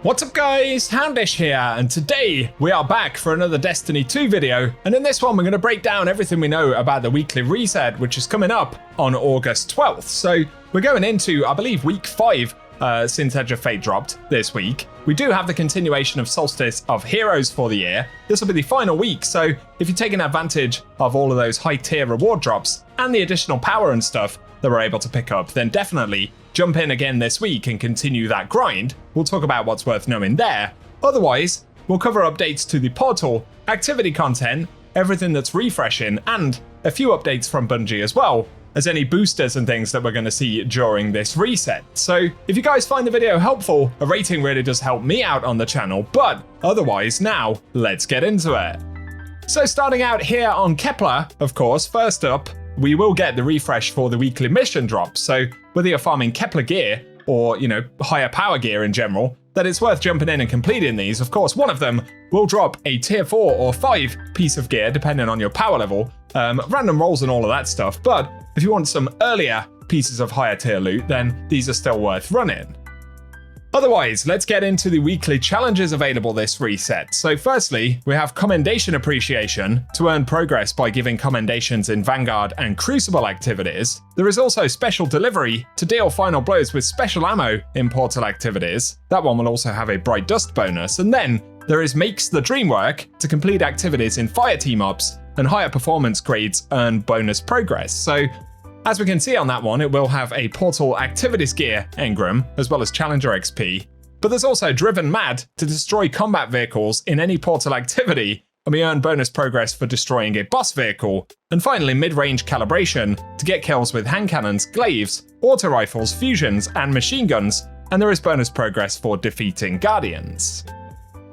What's up guys, Houndish here, and today we are back for another Destiny 2 video, and in this one we're going to break down everything we know about the weekly reset, which is coming up on August 12th. So we're going into, I believe, week 5 since Edge of Fate dropped this week. We do have the continuation of Solstice of Heroes for the year. This will be the final week, so if you're taking advantage of all of those high tier reward drops and the additional power and stuff that we're able to pick up, then definitely jump in again this week and continue that grind. We'll talk about what's worth knowing there. Otherwise, we'll cover updates to the portal, activity content, everything that's refreshing, and a few updates from Bungie as well, as any boosters and things that we're going to see during this reset. So if you guys find the video helpful, a rating really does help me out on the channel, but otherwise now, let's get into it. So starting out here on Kepler, of course, first up, we will get the refresh for the weekly mission drops. So whether you're farming Kepler gear or, higher power gear in general, that it's worth jumping in and completing these. Of course, one of them will drop a tier 4 or 5 piece of gear, depending on your power level, random rolls and all of that stuff. But if you want some earlier pieces of higher tier loot, then these are still worth running. Otherwise, let's get into the weekly challenges available this reset. So firstly, we have Commendation Appreciation to earn progress by giving commendations in Vanguard and Crucible activities. There is also Special Delivery to deal final blows with special ammo in Portal activities. That one will also have a Bright Dust bonus. And then there is Makes the Dream Work to complete activities in Fire Team Ops, and higher performance grades earn bonus progress. So as we can see on that one, it will have a Portal Activities Gear engram, as well as Challenger XP. But there's also Driven Mad to destroy combat vehicles in any Portal activity, and we earn bonus progress for destroying a boss vehicle. And finally, Mid-Range Calibration to get kills with hand cannons, glaives, auto rifles, fusions, and machine guns, and there is bonus progress for defeating Guardians.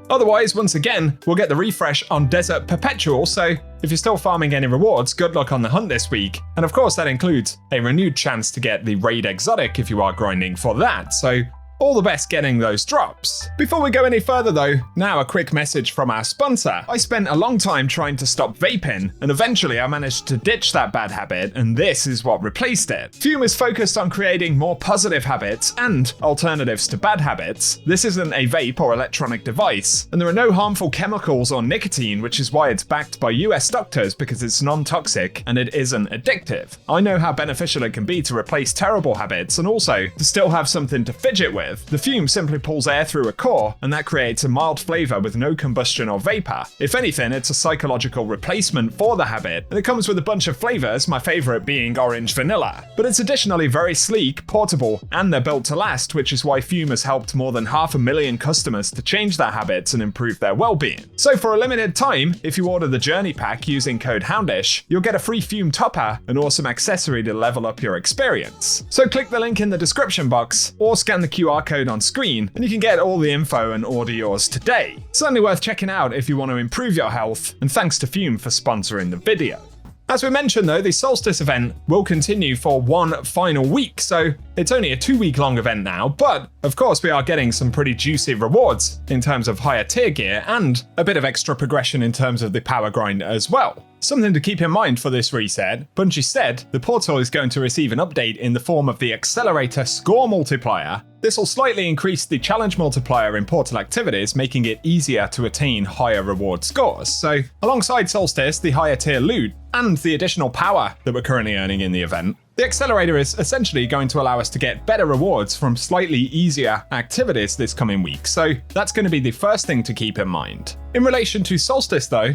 Otherwise, once again, we'll get the refresh on Desert Perpetual, so if you're still farming any rewards, good luck on the hunt this week. And of course, that includes a renewed chance to get the Raid Exotic if you are grinding for that, so all the best getting those drops. Before we go any further though, now a quick message from our sponsor. I spent a long time trying to stop vaping, and eventually I managed to ditch that bad habit, and this is what replaced it. Fume is focused on creating more positive habits and alternatives to bad habits. This isn't a vape or electronic device, and there are no harmful chemicals or nicotine, which is why it's backed by US doctors, because it's non-toxic and it isn't addictive. I know how beneficial it can be to replace terrible habits and also to still have something to fidget with. The fume simply pulls air through a core, and that creates a mild flavor with no combustion or vapor. If anything, it's a psychological replacement for the habit, and it comes with a bunch of flavors, my favorite being orange vanilla. But it's additionally very sleek, portable, and they're built to last, which is why Fume has helped more than 500,000 customers to change their habits and improve their well-being. So for a limited time, if you order the Journey Pack using code Houndish, you'll get a free Fume topper, an awesome accessory to level up your experience. So click the link in the description box, or scan the QR code on screen, and you can get all the info and order yours today. Certainly worth checking out if you want to improve your health, and thanks to Fume for sponsoring the video. As we mentioned though, the Solstice event will continue for one final week, so it's only a 2-week long event now, but of course we are getting some pretty juicy rewards in terms of higher tier gear and a bit of extra progression in terms of the power grind as well. Something to keep in mind for this reset, Bungie said the portal is going to receive an update in the form of the Accelerator Score Multiplier. This will slightly increase the challenge multiplier in Portal activities, making it easier to attain higher reward scores. So alongside Solstice, the higher tier loot, and the additional power that we're currently earning in the event, the Accelerator is essentially going to allow us to get better rewards from slightly easier activities this coming week. So that's going to be the first thing to keep in mind. In relation to Solstice though,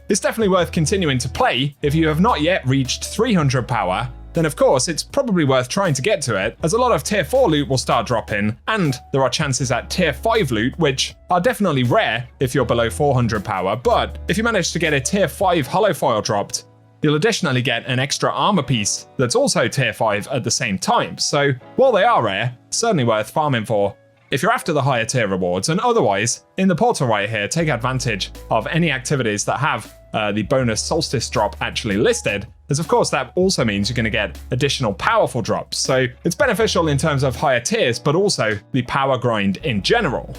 it's definitely worth continuing to play. If you have not yet reached 300 power, then of course it's probably worth trying to get to it, as a lot of tier 4 loot will start dropping, and there are chances at tier 5 loot, which are definitely rare if you're below 400 power, but if you manage to get a tier 5 holofoil dropped, you'll additionally get an extra armor piece that's also tier 5 at the same time. So while they are rare, certainly worth farming for if you're after the higher tier rewards, and otherwise, in the portal right here, take advantage of any activities that have the bonus Solstice drop actually listed, as of course that also means you're going to get additional powerful drops. So it's beneficial in terms of higher tiers, but also the power grind in general.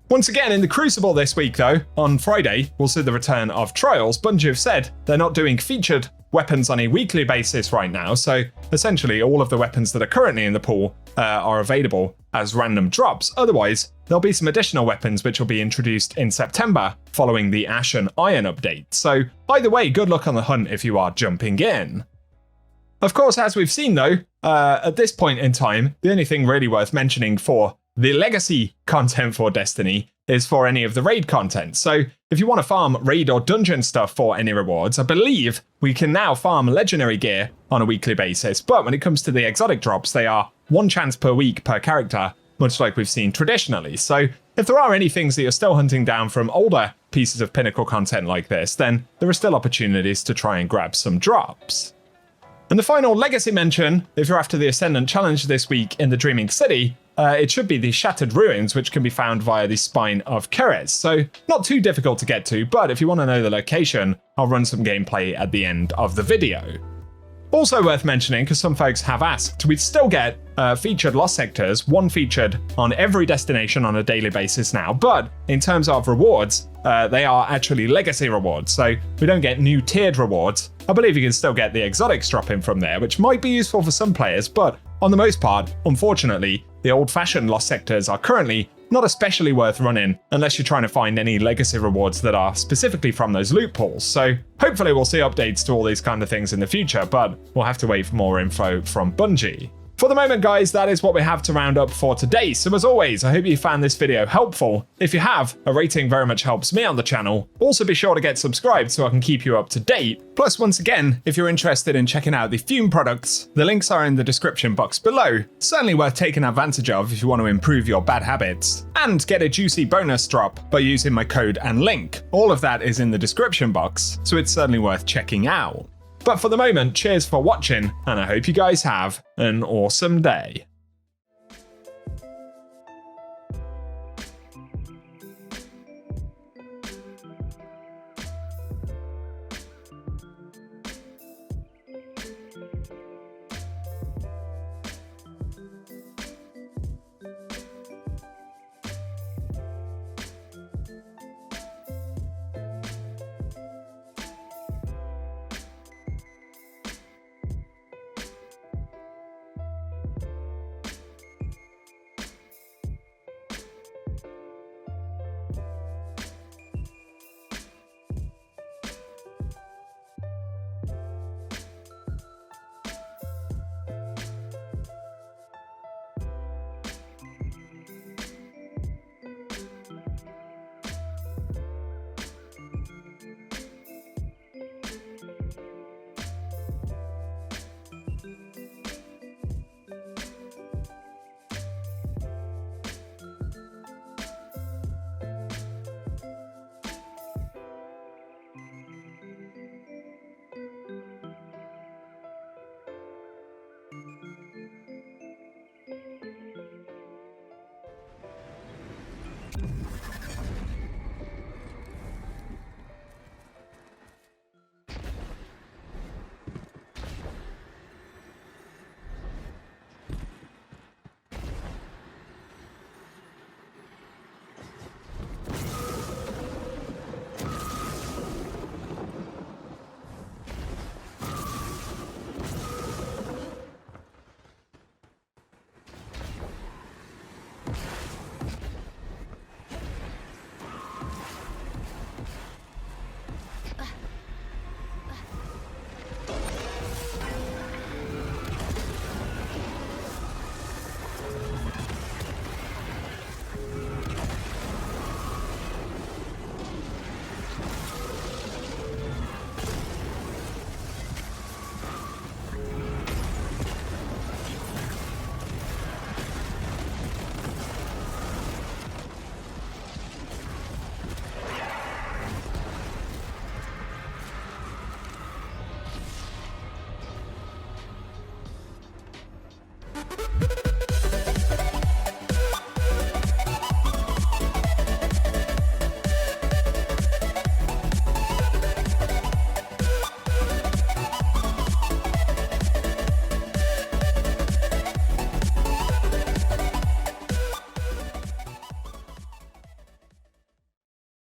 Once again, in the Crucible this week though, on Friday, we'll see the return of Trials. Bungie have said they're not doing featured weapons on a weekly basis right now, so essentially all of the weapons that are currently in the pool are available as random drops. Otherwise, there'll be some additional weapons which will be introduced in September following the Ash and Iron update. So either way, good luck on the hunt if you are jumping in. Of course, as we've seen though, at this point in time, the only thing really worth mentioning for the legacy content for Destiny is for any of the raid content. So if you want to farm raid or dungeon stuff for any rewards, I believe we can now farm legendary gear on a weekly basis. But when it comes to the exotic drops, they are 1 chance per week per character, much like we've seen traditionally. So if there are any things that you're still hunting down from older pieces of Pinnacle content like this, then there are still opportunities to try and grab some drops. And the final legacy mention, if you're after the Ascendant Challenge this week in the Dreaming City, it should be the Shattered Ruins, which can be found via the Spine of Keres. So not too difficult to get to, but if you want to know the location, I'll run some gameplay at the end of the video. Also worth mentioning, because some folks have asked, we'd still get featured lost sectors, 1 featured on every destination on a daily basis now, but in terms of rewards, they are actually legacy rewards, so we don't get new tiered rewards. I believe you can still get the exotics dropping from there, which might be useful for some players, but on the most part, unfortunately, the old-fashioned lost sectors are currently not especially worth running unless you're trying to find any legacy rewards that are specifically from those loot pools. So hopefully we'll see updates to all these kind of things in the future, but we'll have to wait for more info from Bungie. For the moment, guys, that is what we have to round up for today. So as always, I hope you found this video helpful. If you have, a rating very much helps me on the channel. Also be sure to get subscribed so I can keep you up to date. Plus, once again, if you're interested in checking out the Fume products, the links are in the description box below. Certainly worth taking advantage of if you want to improve your bad habits. And get a juicy bonus drop by using my code and link. All of that is in the description box, so it's certainly worth checking out. But for the moment, cheers for watching, and I hope you guys have an awesome day.